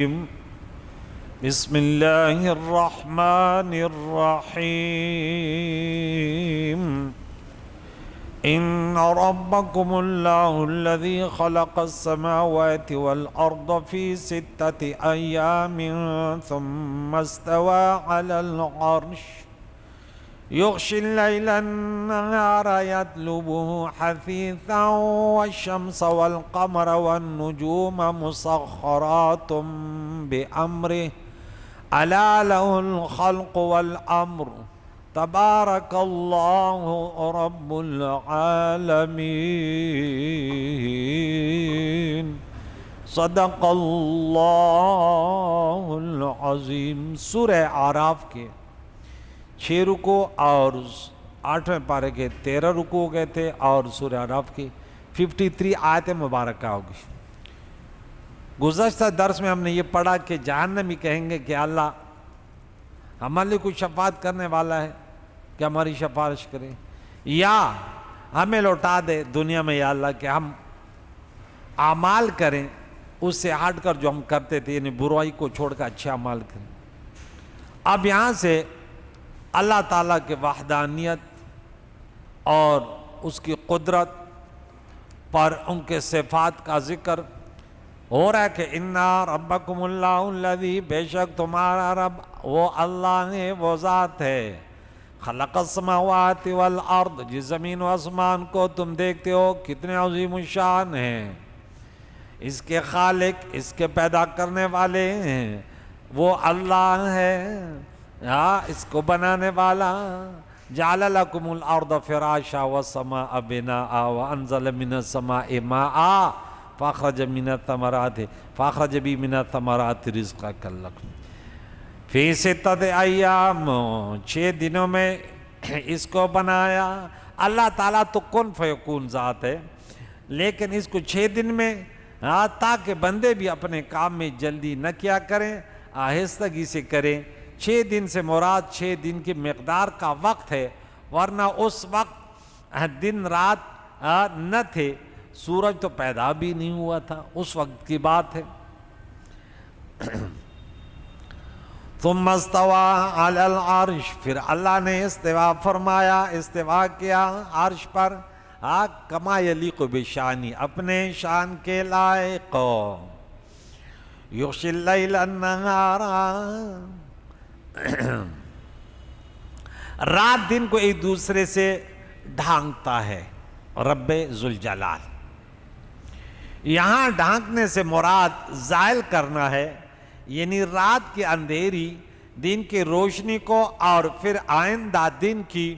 بسم اللہ الرحمن الرحیم ان ربکم اللہ الذی خلق السماوات والارض فی 6 ایام ثم استوى على العرش يغشي الليل النهار يطلبه حثيثا والشمس والقمر والنجوم مسخرات بأمره ألا له الخلق والأمر تبارك الله رب العالمين صدق اللہ العظیم۔ سورہ اعراف کے 6 رکوع اور 8ویں پارے کے 13 رکوع گئے تھے، اور سورہ اعراف کی 53 آیت مبارکہ ہوگی۔ گزشتہ درس میں ہم نے یہ پڑھا کہ جہنمی کہیں گے کہ اللہ ہمارے لیے کوئی شفاعت کرنے والا ہے کہ ہماری سفارش کرے، یا ہمیں لوٹا دے دنیا میں یا اللہ کہ ہم اعمال کریں اس سے ہٹ کر جو ہم کرتے تھے، یعنی برائی کو چھوڑ کر اچھے اعمال کریں۔ اب یہاں سے اللہ تعالیٰ کے وحدانیت اور اس کی قدرت پر ان کے صفات کا ذکر ہو رہا ہے کہ اِنَّا رَبَّكُمُ اللَّهُ الَّذِي، بے شک تمہارا رب وہ اللہ ہے، وہ ذات ہے، خلق السماوات والارض، جس زمین و آسمان کو تم دیکھتے ہو کتنے عظیم الشان ہیں، اس کے خالق، اس کے پیدا کرنے والے ہیں وہ اللہ ہے، اس کو بنانے والا۔ جعل لکم الارض فراشا والسماء بناء وانزل من السماء ماء فاخرج به من الثمرات رزقا لکم فی 6 ایام، 6 دنوں میں اس کو بنایا۔ اللہ تعالیٰ تو کن فیکون ذات ہے، لیکن اس کو 6 دن میں، تاکہ بندے بھی اپنے کام میں جلدی نہ کیا کریں، آہستگی سے کریں۔ 6 دن سے مراد 6 دن کی مقدار کا وقت ہے، ورنہ اس وقت دن رات نہ تھے، سورج تو پیدا بھی نہیں ہوا تھا، اس وقت کی بات ہے۔ ثم استوى على العرش، پھر اللہ نے استوا فرمایا، استوا کیا عرش پر، کما یلیق بشانی، اپنے شان کے لائق۔ یغشی اللیل النہار، رات دن کو ایک دوسرے سے ڈھانکتا ہے رب ذوالجلال۔ یہاں ڈھانکنے سے مراد زائل کرنا ہے، یعنی رات کی اندھیری دن کی روشنی کو، اور پھر آئندہ دن کی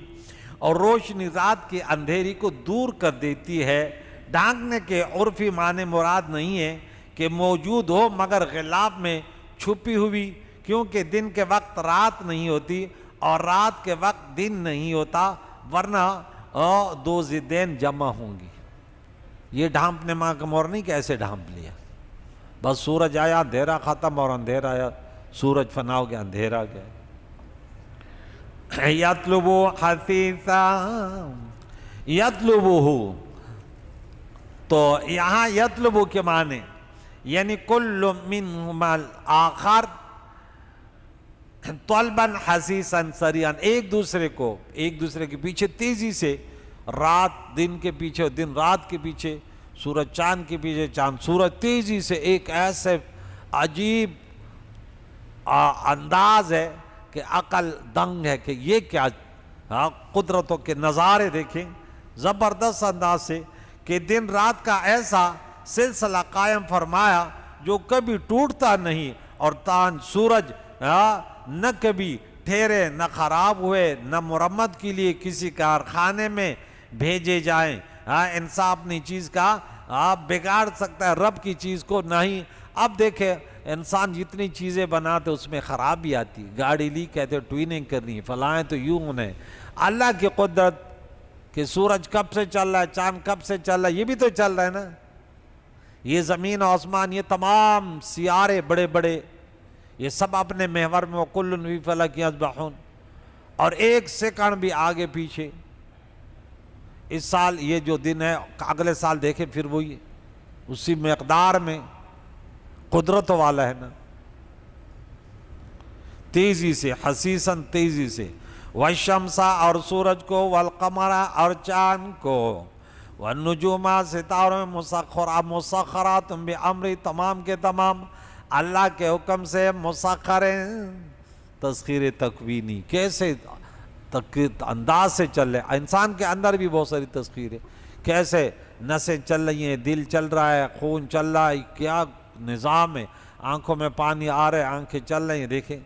اور روشنی رات کی اندھیری کو دور کر دیتی ہے۔ ڈھانکنے کے عرفی معنی مراد نہیں ہے کہ موجود ہو مگر غلاف میں چھپی ہوئی، کیونکہ دن کے وقت رات نہیں ہوتی اور رات کے وقت دن نہیں ہوتا، ورنہ 2 ضدین جمع ہوں گی۔ یہ ڈھانپنے ماں کا مور نہیں کہ ایسے ڈھانپ لیا، بس سورج آیا اندھیرا ختم، اور اندھیرا آیا سورج فنا ہو گیا، اندھیرا گیا۔ یطلبو حثیثا، یطلبو، تو یہاں یطلبو کے معنی یعنی کل منہما الآخر طلباً حثیثاً سریعاً، ایک دوسرے کے پیچھے تیزی سے، رات دن کے پیچھے، دن رات کے پیچھے، سورج چاند کے پیچھے، چاند سورج، تیزی سے ایک ایسے عجیب انداز ہے کہ عقل دنگ ہے کہ یہ کیا قدرتوں کے نظارے دیکھیں، زبردست انداز سے کہ دن رات کا ایسا سلسلہ قائم فرمایا جو کبھی ٹوٹتا نہیں، اور تان سورج نہ کبھی ٹھہرے، نہ خراب ہوئے، نہ مرمت کے لیے کسی کارخانے میں بھیجے جائیں۔ انسان اپنی چیز کا بگاڑ سکتا ہے، رب کی چیز کو نہیں۔ اب دیکھیں انسان جتنی چیزیں بناتے اس میں خرابی آتی، گاڑی لی کہتے ٹویننگ کرنی، فلائیں تو یوں ہونے۔ اللہ کی قدرت کہ سورج کب سے چل رہا ہے، چاند کب سے چل رہا ہے، یہ بھی تو چل رہا ہے نا۔ یہ زمین و آسمان، یہ تمام سیارے بڑے بڑے، یہ سب اپنے محور میں وَكُلٌّ فِي فَلَكٍ يَسْبَحُونَ، اور 1 سیکنڈ بھی آگے پیچھے اس سال یہ جو دن ہے اگلے سال دیکھیں پھر وہی اسی مقدار میں قدرت والا ہے نا. تیزی سے، حسیساً تیزی سے، والشمسا اور سورج کو، والقمرا اور چاند کو، والنجوما ستاروں میں، مسخرات بامری تمام کے تمام اللہ کے حکم سے مسخر ہیں۔ تسخیر تکوینی، کیسے انداز سے چل رہے، انسان کے اندر بھی بہت ساری تسخیر ہے، کیسے نسیں چل رہی ہیں، دل چل رہا ہے، خون چل رہا ہے، کیا نظام ہے، آنکھوں میں پانی آ رہا ہے، آنکھیں چل رہی ہیں، دیکھیں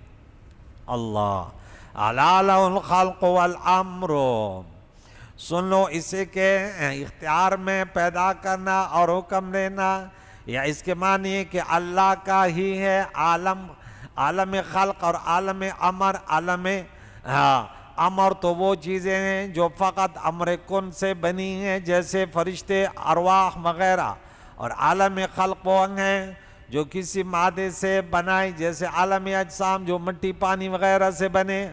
اللہ الا لہ الخلق والامر، سن لو اسے کے اختیار میں پیدا کرنا اور حکم دینا، یا اس کے معنی ہے کہ اللہ کا ہی ہے عالم خلق اور عالم امر۔ عالم امر تو وہ چیزیں ہیں جو فقط امر کن سے بنی ہیں، جیسے فرشتے، ارواح وغیرہ، اور عالم خلق وہ ہیں جو کسی مادے سے بنائے، جیسے عالم اجسام جو مٹی پانی وغیرہ سے بنے۔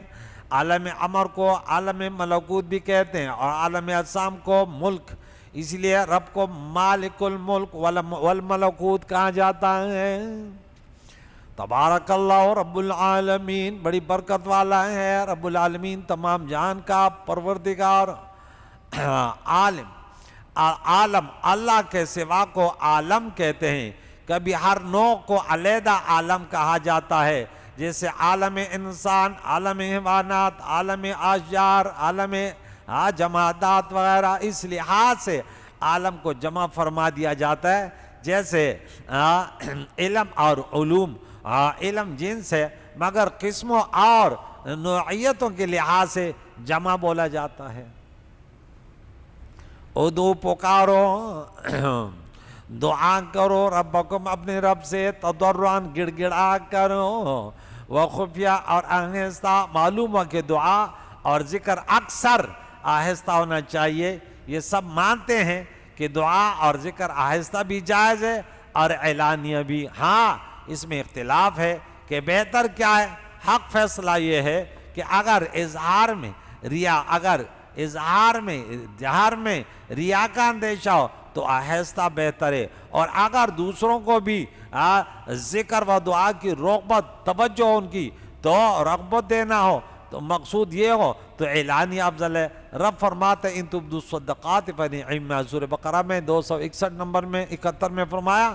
عالم امر کو عالم ملکوت بھی کہتے ہیں، اور عالم اجسام کو ملک، اس لیے رب کو مالک الملک والملکوت کہا جاتا ہے۔ تبارک اللہ رب العالمین، بڑی برکت والا ہے رب العالمین، تمام جہان کا پروردگار۔ عالم، اللہ کے سوا کو عالم کہتے ہیں، کبھی ہر نوع کو علیحدہ عالم کہا جاتا ہے، جیسے عالم انسان، عالم حیوانات، عالم اشجار، عالم جمادات وغیرہ، اس لحاظ سے عالم کو جمع فرما دیا جاتا ہے، جیسے علم اور علوم، علم جنس ہے مگر قسموں اور نوعیتوں کے لحاظ سے جمع بولا جاتا ہے۔ ادعو، پکارو، دعا کرو ربکم، اپنے رب سے، تضرعاً، گڑ گڑا کرو، وخفیہ اور آہستہ۔ معلوم ہوا کہ دعا اور ذکر اکثر آہستہ ہونا چاہیے، یہ سب مانتے ہیں کہ دعا اور ذکر آہستہ بھی جائز ہے اور اعلانیہ بھی۔ ہاں اس میں اختلاف ہے کہ بہتر کیا ہے، حق فیصلہ یہ ہے کہ اگر اظہار میں جہر میں ریا کا اندیشہ ہو تو آہستہ بہتر ہے، اور اگر دوسروں کو بھی ذکر و دعا کی رغبت، توجہ ان کی تو رغبت دینا ہو، تو مقصود یہ ہو تو اعلانی افضل ہے۔ رب فرماتے ان تبدوا الصدقات فنعما، سورہ بقرہ میں 261 نمبر میں 71 میں فرمایا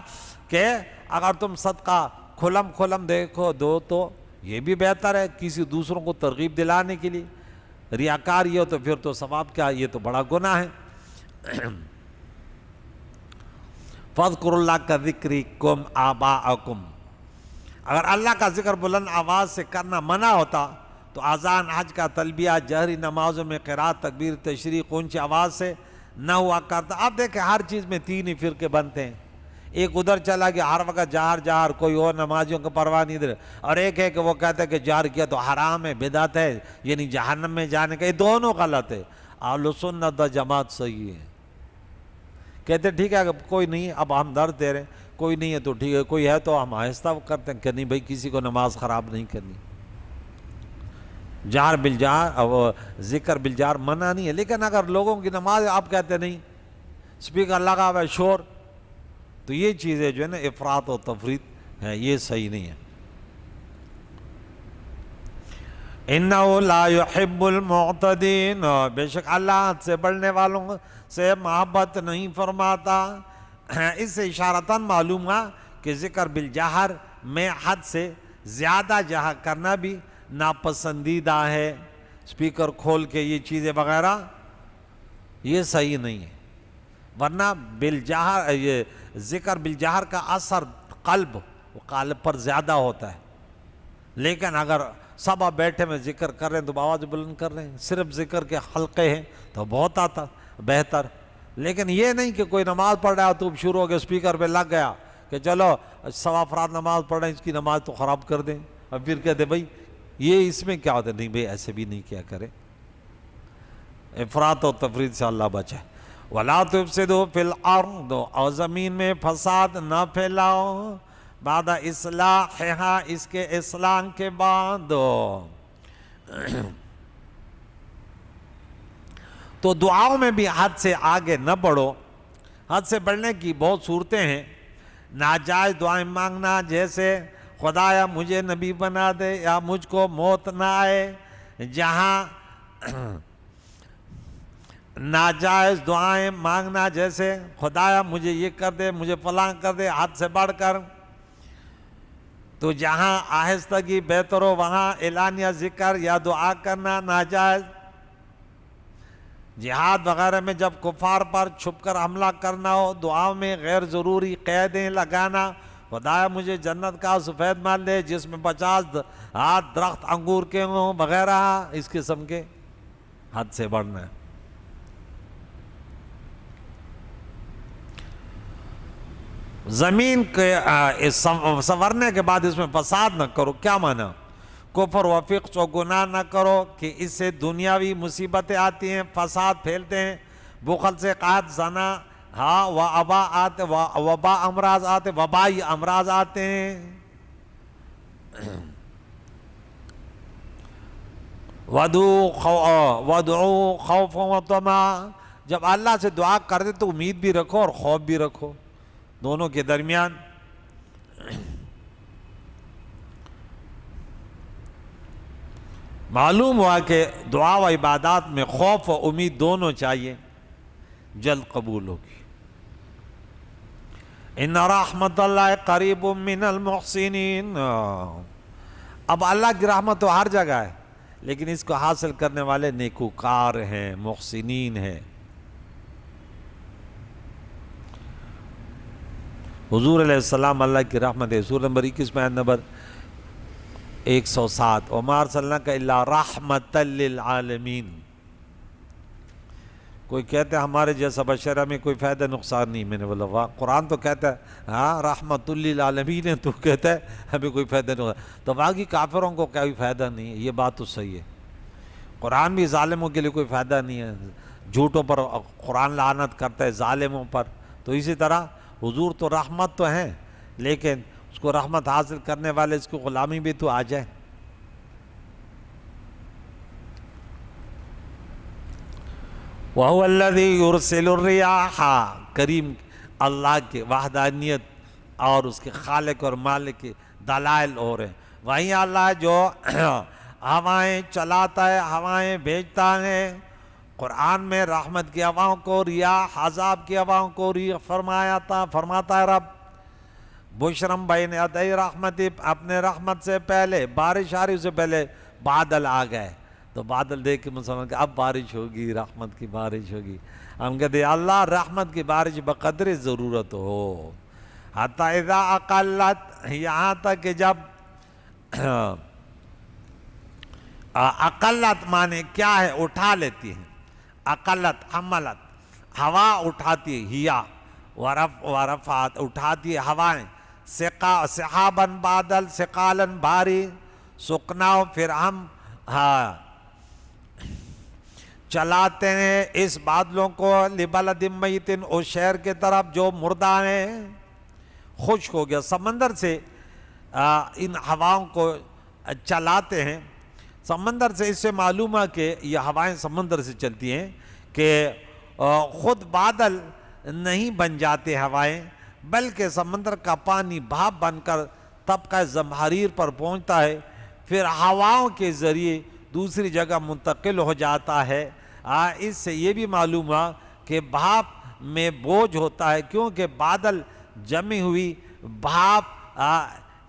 کہ اگر تم صدقہ کھلم دیکھو دو تو یہ بھی بہتر ہے، کسی دوسروں کو ترغیب دلانے کے لیے۔ ریاکار یہ ہو تو پھر تو ثواب کیا، یہ تو بڑا گناہ ہے۔ فَاذْكُرُوا اللَّهَ كَذِكْرِكُمْ آبَاءَكُمْ، اگر اللہ کا ذکر بلند آواز سے کرنا منع ہوتا تو اذان، حج کا تلبیہ، جہری نمازوں میں قرات، تکبیر، تشریق اونچی آواز سے نہ ہوا کرتا۔ اب دیکھیں ہر چیز میں تین ہی فرقے بنتے ہیں، ایک ادھر چلا گیا ہر وقت جہر، کوئی اور نمازیوں کو پرواہ نہیں دے، اور ایک ہے کہ وہ کہتا ہے کہ جہر کیا تو حرام ہے، بدعت ہے، یعنی جہنم میں جانے کا۔ یہ دونوں غلط ہے۔ اہل سنت و جماعت صحیح ہے، کہتے ٹھیک ہے کوئی نہیں، اب ہم درد دے رہے ہیں، کوئی نہیں ہے تو ٹھیک ہے، کوئی ہے تو ہم آہستہ کرتے ہیں کہ نہیں بھائی کسی کو نماز خراب نہیں کرنی۔ جہر بالجہر، ذکر بالجہر منع نہیں ہے، لیکن اگر لوگوں کی نماز آپ کہتے نہیں، سپیکر لگا ہوا ہے، شور، تو یہ چیزیں جو ہے نا افراط و تفریط ہے، یہ صحیح نہیں ہے۔ اِنَّهُ لَا يُحِبُّ الْمُعْتَدِينَ، بے شک اللہ حد سے بڑھنے والوں سے محبت نہیں فرماتا۔ اس سے اشارتاً معلوم ہوا کہ ذکر بالجہر میں حد سے زیادہ جہر کرنا بھی ناپسندیدہ ہے، سپیکر کھول کے یہ چیزیں وغیرہ، یہ صحیح نہیں ہے۔ ورنہ بالجہر، یہ ذکر بالجہر کا اثر قلب پر زیادہ ہوتا ہے، لیکن اگر سب آپ بیٹھے میں ذکر کر رہے ہیں تو آواز بلند کر رہے ہیں، صرف ذکر کے حلقے ہیں تو بہت آتا بہتر، لیکن یہ نہیں کہ کوئی نماز پڑھ رہا ہے تو شروع ہو گیا اسپیکر پہ لگ گیا کہ چلو 100 افراد نماز پڑھ رہے ہیں، اس کی نماز تو خراب کر دیں، اب پھر کہتے بھائی یہ اس میں کیا ہوتا ہے، نہیں بھائی ایسے بھی نہیں کیا کرے، افراط و تفریط سے اللہ بچائے۔ وَلَا تُفْسِدُوا فِي الْأَرْضِ، اور زمین میں فساد نہ پھیلاؤ، بعد اصلاحها، اس کے اصلاح کے بعد۔ تو دعاؤں میں بھی حد سے آگے نہ بڑھو، حد سے بڑھنے کی بہت صورتیں ہیں، ناجائز دعائیں مانگنا، جیسے خدایا مجھے نبی بنا دے، یا مجھ کو موت نہ آئے جہاں ناجائز دعائیں مانگنا، جیسے خدایا مجھے یہ کر دے، مجھے فلاں کر دے حد سے بڑھ کر، تو جہاں آہستگی بہتر ہو وہاں اعلانیہ ذکر یا دعا کرنا ناجائز۔ جہاد وغیرہ میں جب کفار پر چھپ کر حملہ کرنا ہو، دعاؤں میں غیر ضروری قیدیں لگانا، خدایا مجھے جنت کا سفید مال دے جس میں 50 ہاتھ درخت انگور کے ہوں وغیرہ، اس قسم کے حد سے بڑھنا ہے۔ زمین کے سنورنے کے بعد اس میں فساد نہ کرو، کیا معنی؟ کفر و فسق و گناہ نہ کرو کہ اس سے دنیاوی مصیبتیں آتی ہیں، فساد پھیلتے ہیں، بخل سے قحط، زنا، وبا امراض آتے، وبائی امراض آتے ہیں۔ وَدْعُوا خَوْفًا وَطَمَعًا، جب اللہ سے دعا کرتے تو امید بھی رکھو اور خوف بھی رکھو، دونوں کے درمیان۔ معلوم ہوا کہ دعا و عبادات میں خوف و امید دونوں چاہیے، جلد قبول ہوگی۔ ان رحمت اللہ قریب من المحسنین، اب اللہ کی رحمت تو ہر جگہ ہے، لیکن اس کو حاصل کرنے والے نیکوکار ہیں، محسنین ہیں۔ حضور علیہ السلام اللہ کی رحمت ہے، سورہ نمبر 21 میں آیت نمبر 107، وَمَا أَرْسَلْنَاكَ إِلَّا رَحْمَةً لِّلْعَالَمِينَ۔ کوئی کہتے ہیں ہمارے جیسا بشر میں کوئی فائدہ نقصان نہیں، میں نے بولا واہ، قرآن تو کہتا ہے ہاں رحمت للعالمین ہے، تو کہتا ہے ہمیں کوئی فائدہ نہیں ہوگا، تو باقی کافروں کو کوئی فائدہ نہیں ہے، یہ بات تو صحیح ہے۔ قرآن بھی ظالموں کے لیے کوئی فائدہ نہیں ہے، جھوٹوں پر قرآن لعنت کرتا ہے، ظالموں پر، تو اسی طرح حضور تو رحمت تو ہیں، لیکن اس کو رحمت حاصل کرنے والے اس کو غلامی بھی تو آ جائے۔ وَهُوَ الَّذِي يُرْسِلُ الرِّيَاحَ، کریم اللہ کی وحدانیت اور اس کے خالق اور مالک کے دلائل ہو رہے ہیں۔ وہی اللہ جو ہوائیں چلاتا ہے، ہوائیں بھیجتا ہے، قرآن میں رحمت کی ہواؤں کو ریاح، عذاب کی ہواؤں کو ریح فرماتا ہے رب۔ بشرم بین یدی رحمتی، اپنے رحمت سے پہلے، بارش آ رہی سے پہلے بادل آ گئے، تو بادل دیکھ کے مسلمان کہ اب بارش ہوگی، رحمت کی بارش ہوگی۔ ہم کہتے ہیں اللہ رحمت کی بارش بقدر ضرورت ہو، حتی اذا اقلت، یہاں تک کہ جب اقلت معنی کیا ہے؟ اٹھا لیتی ہے، اقلت حملت، ہوا اٹھاتی ہے، ہیا ورفعت، اٹھاتی ہے ہوائیں، سحاباً بادل، ثقالاً بھاری، سکناؤ، پھر ہم چلاتے ہیں اس بادلوں کو، لبلد میت، اس شہر کے طرف جو مردہ ہیں، خشک ہو گیا، سمندر سے ان ہواؤں کو چلاتے ہیں۔ سمندر سے اس سے معلوم ہے کہ یہ ہوائیں سمندر سے چلتی ہیں، کہ خود بادل نہیں بن جاتے ہوائیں، بلکہ سمندر کا پانی بھاپ بن کر طبقہ زمہریر پر پہنچتا ہے، پھر ہواؤں کے ذریعے دوسری جگہ منتقل ہو جاتا ہے۔ اس سے یہ بھی معلوم ہوا کہ بھاپ میں بوجھ ہوتا ہے، کیونکہ بادل جمی ہوئی بھاپ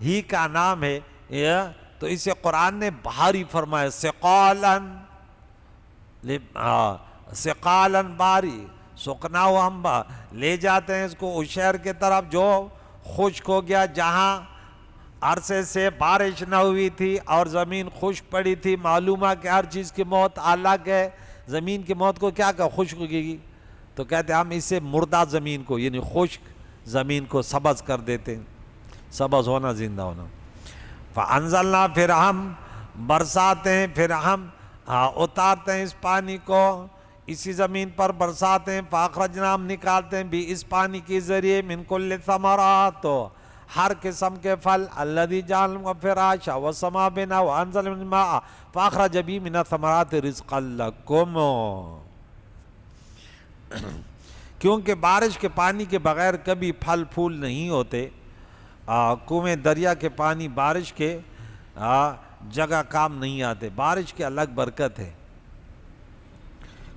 ہی کا نام ہے، تو اسے قرآن نے بھاری فرمایا، ثقالاً بھاری، سکناؤ، ہم لے جاتے ہیں اس کو اس شہر کے طرف جو خشک ہو گیا، جہاں عرصے سے بارش نہ ہوئی تھی اور زمین خشک پڑی تھی۔ معلوم ہے کہ ہر چیز کی موت الگ ہے، زمین کی موت کو کیا خشک ہوگی گی، تو کہتے ہیں ہم اس سے مردہ زمین کو، یعنی خشک زمین کو سبز کر دیتے ہیں، سبز ہونا، زندہ ہونا۔ فَأَنزَلْنَا، پھر ہم برساتے ہیں، پھر ہم اتارتے ہیں اس پانی کو، اسی زمین پر برساتے ہیں، فَأَخْرَجْنَا، ہم نکالتے ہیں بھی اس پانی کے ذریعے، مِن كُلِّ ثَمَرَاتٍ، ہر قسم کے پھل، الَّذِي جَعَلَ لَكُمْ فِرَاشًا وَالسَّمَاءَ بِنَاءً وَأَنزَلَ مِنَ الْمَاءِ فَأَخْرَجَ بِهِ مِنَ الثَّمَرَاتِ رِزْقًا لَكُمْ، کیونکہ بارش کے پانی کے بغیر کبھی پھل پھول نہیں ہوتے، کنویں دریا کے پانی بارش کے جگہ کام نہیں آتے، بارش کی الگ برکت ہے۔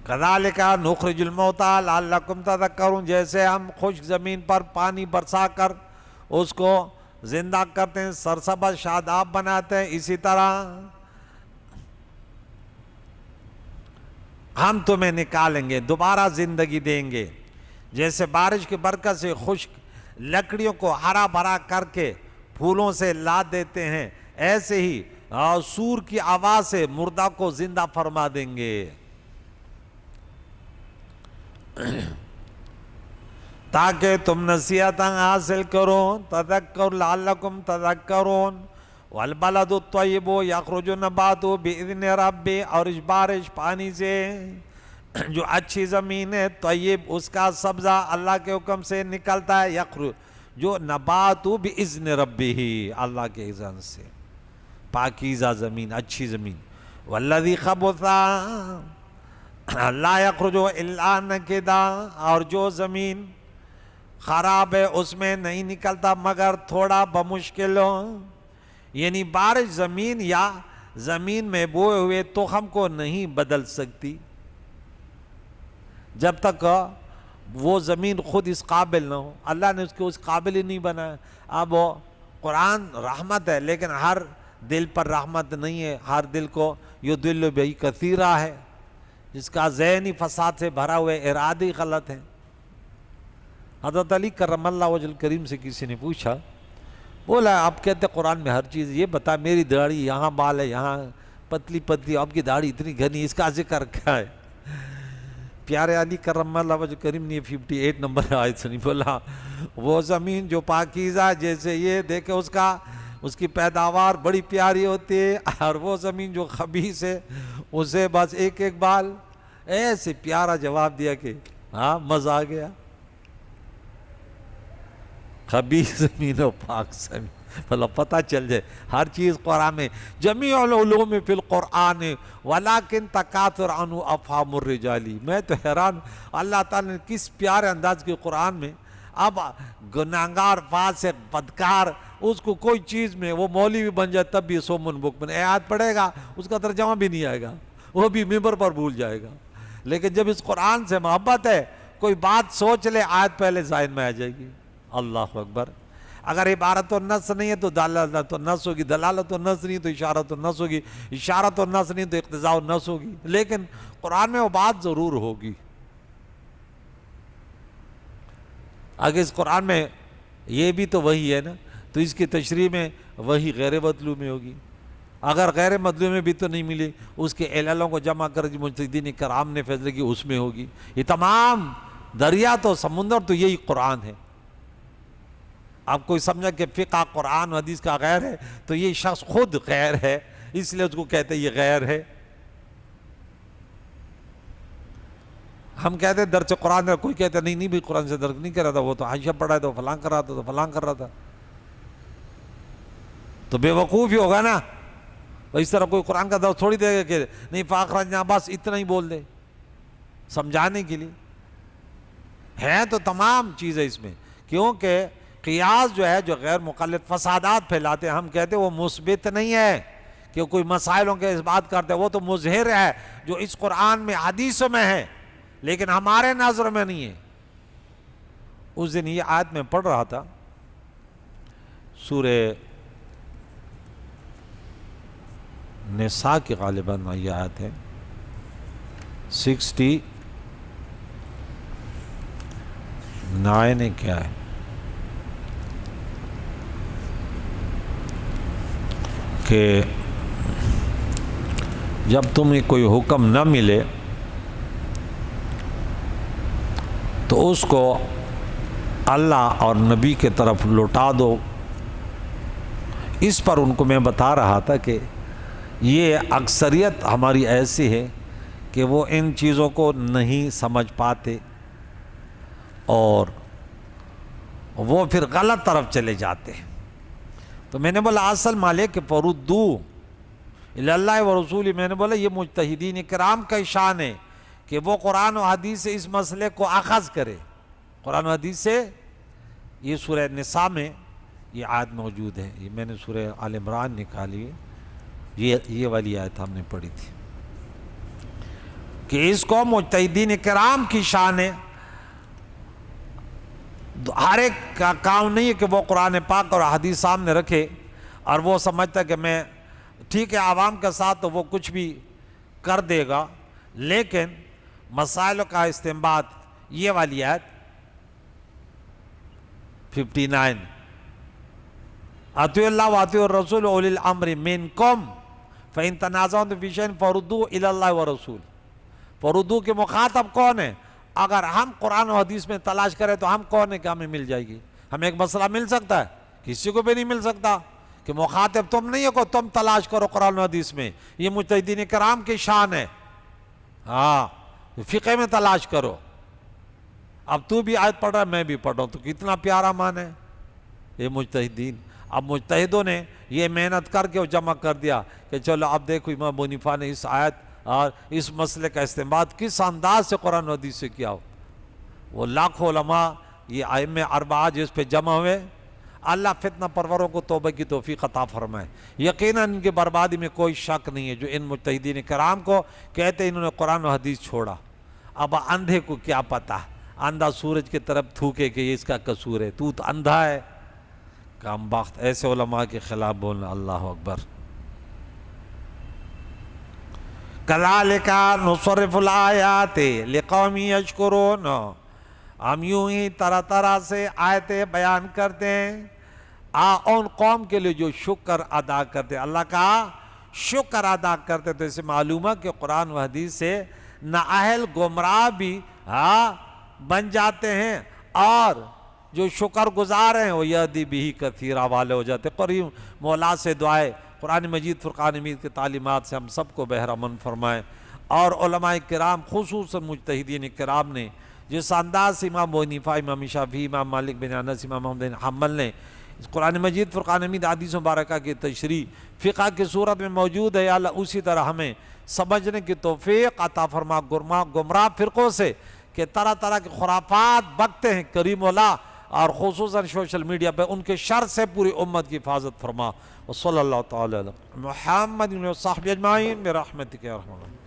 کذالک نخرج الموتیٰ لعلکم تذکرون، جیسے ہم خشک زمین پر پانی برسا کر اس کو زندہ کرتے ہیں، سرسبز شاداب بناتے ہیں، اسی طرح ہم تمہیں نکالیں گے، دوبارہ زندگی دیں گے۔ جیسے بارش کی برکت سے خشک لکڑیوں کو ہرا بھرا کر کے پھولوں سے لاد دیتے ہیں، ایسے ہی سور کی آواز سے مردہ کو زندہ فرما دیں گے، تاکہ تم نصیحت حاصل کرو۔ تذکر لعلکم تذکرون۔ والبلد الطیب یخرج نباتہ بإذن ربہ، اور اس بارش پانی سے جو اچھی زمین ہے طیب، اس کا سبزہ اللہ کے حکم سے نکلتا ہے، یخرج جو نباتہ بإذن ربہ، اللہ کے اذن سے، پاکیزہ زمین، اچھی زمین۔ والذی خبث لا یخرج الا نکدا، اور جو زمین خراب ہے اس میں نہیں نکلتا مگر تھوڑا بمشکل ہو، یعنی بارش زمین یا زمین میں بوئے ہوئے تخم کو نہیں بدل سکتی جب تک وہ زمین خود اس قابل نہ ہو۔ اللہ نے اس کو اس قابل ہی نہیں بنایا۔ اب وہ قرآن رحمت ہے، لیکن ہر دل پر رحمت نہیں ہے، ہر دل کو یضل بہ کثیرہ ہے، جس کا ذہنی فساد سے بھرا ہوئے ارادی غلط ہے۔ حضرت علی کرم اللہ وجہ الکریم سے کسی نے پوچھا، بولا آپ کہتے قرآن میں ہر چیز، یہ بتا میری داڑھی یہاں بال ہے، یہاں پتلی پتلی، آپ کی داڑھی اتنی گھنی، اس کا ذکر کیا ہے؟ پیارے علی کرم اللہ وجہ الکریم نے 58 نمبر آیت سنی، بولا وہ زمین جو پاکیزہ جیسے یہ دیکھے اس کی پیداوار بڑی پیاری ہوتی ہے، اور وہ زمین جو خبیث ہے اسے بس ایک ایک بال۔ ایسے پیارا جواب دیا کہ ہاں مزہ آ گیا۔ خبیث زمین و پاک زمین، بھلا پتہ چل جائے ہر چیز قرآن میں، جمیع العلوم فی القرآن ولیکن تکاثر عنہ افہام الرجال۔ میں تو حیران، اللہ تعالیٰ نے کس پیارے انداز کے قرآن میں، اب گناہگار فاسق بدکار اس کو کوئی چیز میں وہ مولوی بن جائے تب بھی صم بکم، آیات پڑھے گا اس کا ترجمہ بھی نہیں آئے گا، وہ بھی ممبر پر بھول جائے گا۔ لیکن جب اس قرآن سے محبت ہے، کوئی بات سوچ لے آیت پہلے ذہن میں آ جائے گی۔ اللہ اکبر۔ اگر عبارت و نص نہیں ہے تو دلالت و نص ہوگی، دلالت و نص نہیں تو اشارت و نص ہوگی، اشارت و نص نہیں تو اقتضاء و نص ہوگی، لیکن قرآن میں وہ بات ضرور ہوگی۔ اگر اس قرآن میں یہ بھی تو وہی ہے نا، تو اس کی تشریح میں وہی غیر مطلوب میں ہوگی۔ اگر غیر مطلوب میں بھی تو نہیں ملی، اس کے عللوں کو جمع کر مجتہدین کرام نے فیصلہ کی اس میں ہوگی۔ یہ تمام دریا تو سمندر تو یہی قرآن ہے۔ اب کوئی سمجھا کہ فقہ قرآن و حدیث کا غیر ہے تو یہ شخص خود غیر ہے، اس لیے اس کو کہتے ہیں یہ غیر ہے۔ ہم کہتے ہیں درس قرآن ہے، کوئی کہتے ہیں نہیں بھی قرآن سے درس نہیں کر رہا تھا، وہ تو حاشیہ پڑھ رہا تھا، فلاں کر رہا تھا، تو فلاں کر رہا تھا، تو بے وقوف ہی ہوگا نا۔ اس طرح کوئی قرآن کا درس تھوڑی دے گا کہ نہیں فاخرجنا، بس اتنا ہی بول دے سمجھانے کے لیے۔ ہے تو تمام چیزیں اس میں، کیونکہ قیاس جو ہے جو غیر مقلد فسادات پھیلاتے ہیں، ہم کہتے ہیں وہ مثبت نہیں ہے کہ کوئی مسائلوں کے اس بات کرتے ہیں، وہ تو مظہر ہے جو اس قرآن میں حدیثوں میں ہے لیکن ہمارے نظر میں نہیں ہے۔ اس دن یہ آیت میں پڑھ رہا تھا، سورہ نساء کی غالباً یہ آیت ہے 69 کیا ہے کہ جب تمہیں کوئی حکم نہ ملے تو اس کو اللہ اور نبی کے طرف لوٹا دو۔ اس پر ان کو میں بتا رہا تھا کہ یہ اکثریت ہماری ایسی ہے کہ وہ ان چیزوں کو نہیں سمجھ پاتے اور وہ پھر غلط طرف چلے جاتے ہیں۔ تو میں نے بولا اصل مالک فردو الی اللہ و رسول، میں نے بولا یہ مجتہدین کرام کا شان ہے کہ وہ قرآن و حدیث سے اس مسئلے کو اخذ کرے۔ قرآن و حدیث سے، یہ سورہ نساء میں یہ آیت موجود ہے. یہ میں نے سورہ آل عمران نکالی ہے، یہ والی آیت ہم نے پڑھی تھی کہ اس کو مجتہدین کرام کی شان ہے. ہر ایک کا کام نہیں ہے کہ وہ قرآن پاک اور حدیث سامنے رکھے اور وہ سمجھتا ہے کہ میں ٹھیک ہے عوام کے ساتھ تو وہ کچھ بھی کر دے گا، لیکن مسائل کا استنباط یہ والی آیت 59 اطیعوا اللہ واطیعوا الرسول واولی الامر منکم فإن تنازعتم فی شیء فردوہ الی اللہ والرسول. فردوہ کے مخاطب کون ہے؟ اگر ہم قرآن و حدیث میں تلاش کریں تو ہم کون ہیں کہ ہمیں مل جائے گی؟ ہمیں ایک مسئلہ مل سکتا ہے؟ کسی کو بھی نہیں مل سکتا کہ مخاطب تم نہیں ہو کہ تم تلاش کرو قرآن و حدیث میں. یہ مجتہدین کرام کی شان ہے. ہاں فقہ میں تلاش کرو. اب تو بھی آیت پڑھ رہا ہے، میں بھی پڑھ رہا ہوں، تو کتنا پیارا مان ہے یہ مجتہدین. اب مجتہدوں نے یہ محنت کر کے جمع کر دیا کہ چلو اب دیکھو امام ابو حنیفہ نے اس آیت اور اس مسئلے کا استنباط کس انداز سے قرآن و حدیث سے کیا ہو. وہ لاکھوں علماء یہ ائمہ اربعہ جس پہ جمع ہوئے، اللہ فتنہ پروروں کو توبہ کی توفیق عطا فرمائے. یقیناً ان کی بربادی میں کوئی شک نہیں ہے جو ان مجتہدین کرام کو کہتے انہوں نے قرآن و حدیث چھوڑا. اب اندھے کو کیا پتہ، اندھا سورج کی طرف تھوکے کہ یہ اس کا قصور ہے، تو اندھا ہے. کام بخت ایسے علماء کے خلاف بولنا. اللہ اکبر. کذالک نصرف الآیات لقوم یشکرون. ہم یوں ہی طرح طرح سے آیتیں بیان کرتے ہیں ان قوم کے لیے جو شکر ادا کرتے، اللہ کا شکر ادا کرتے. تو اسے معلوم ہے کہ قرآن و حدیث سے نااہل گمراہ بھی بن جاتے ہیں اور جو شکر گزار ہیں وہ یہدی بھی کثیرہ والے ہو جاتے. قریب مولا سے دعائے قرآن مجید فرقان حمید کی تعلیمات سے ہم سب کو بہرمند فرمائے. اور علماء کرام خصوصاً مجتہدین کرام نے جس انداز سے امام ابو حنیفہ، امام شافعی، امام مالک بن انس، امام محمد بن حنبل نے قرآن مجید فرقان حمید حدیث مبارکہ کی تشریح فقہ کی صورت میں موجود ہے. یا اللہ اسی طرح ہمیں سمجھنے کی توفیق عطا فرما گمراہ فرقوں سے کہ طرح طرح کے خرافات بکتے ہیں کریم اللہ، اور خصوصاً سوشل میڈیا پہ ان کے شر سے پوری امت کی حفاظت فرما. وصلی اللہ تعالی علی محمد و صحبہ اجمعین برحمتک یا ارحم الراحمین.